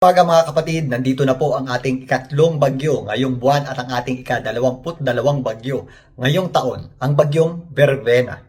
Umaga mga kapatid, nandito na po ang ating ikatlong bagyo ngayong buwan at ang ating ika-22 bagyo ngayong taon, ang bagyong Verbena.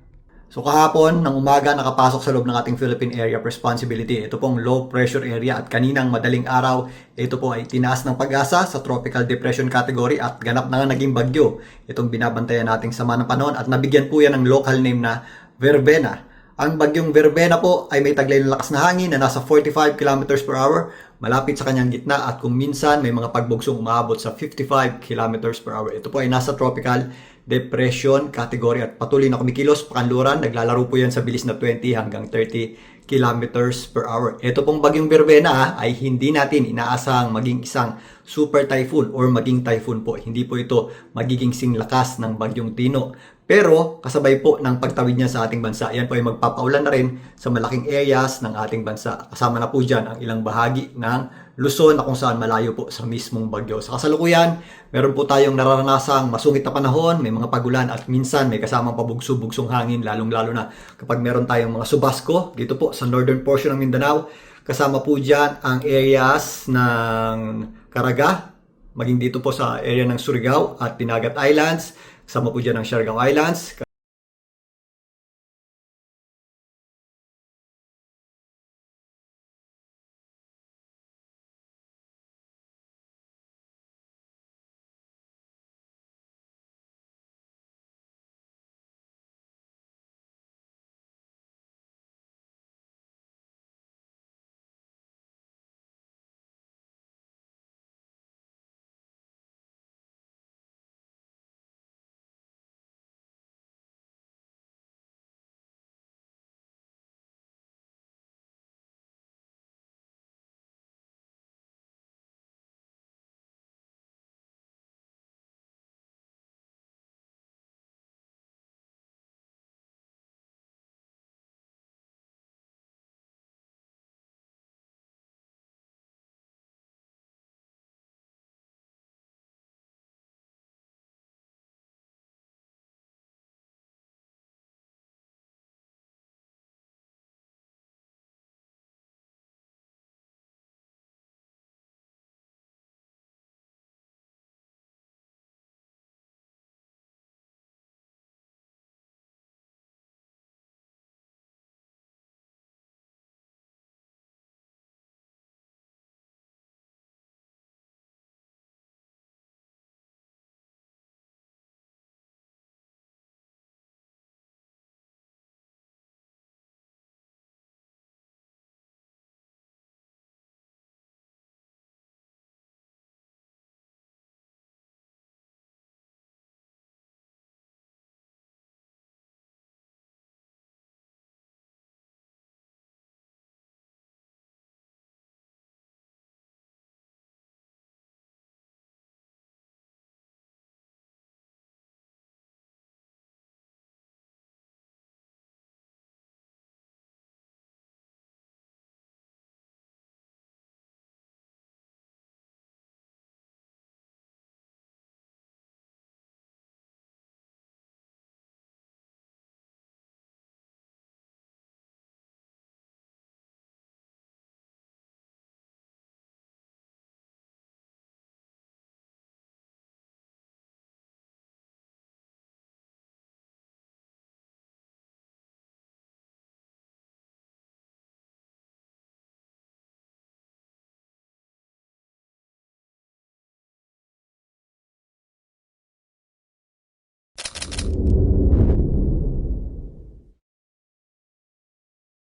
So kahapon ng umaga nakapasok sa loob ng ating Philippine Area of Responsibility. Ito pong low pressure area at kaninang madaling araw, ito po ay tinaas ng pag-asa sa tropical depression category at ganap na nga naging bagyo. Itong binabantayan nating sama ng panahon at nabigyan po yan ng local name na Verbena. Ang bagyong Verbena po ay may taglay ng lakas na hangin na nasa 45 kilometers per hour malapit sa kanyang gitna at kung minsan may mga pagbugsong umaabot sa 55 kilometers per hour. Ito po ay nasa tropical depression category at patuloy na kumikilos pakanluran. Naglalaro po yan sa bilis na 20 hanggang 30 kilometers per hour. Ito pong bagyong Verbena ay hindi natin inaasahang maging isang super typhoon or maging typhoon po. Hindi po ito magiging singlakas ng bagyong Tino. Pero kasabay po ng pagtawid niya sa ating bansa, yan po ay magpapaulan na rin sa malaking areas ng ating bansa. Kasama na po dyan ang ilang bahagi ng Luzon na kung saan malayo po sa mismong bagyo. Sa kasalukuyan, meron po tayong nararanasang masungit na panahon, may mga pagulan at minsan may kasamang pabugso-bugsong hangin, lalong-lalo na kapag meron tayong mga subasco dito po sa northern portion ng Mindanao. Kasama po dyan ang areas ng Caraga, maging dito po sa area ng Surigao at Pinagat Islands. Kasama po dyan ang Siargao Islands.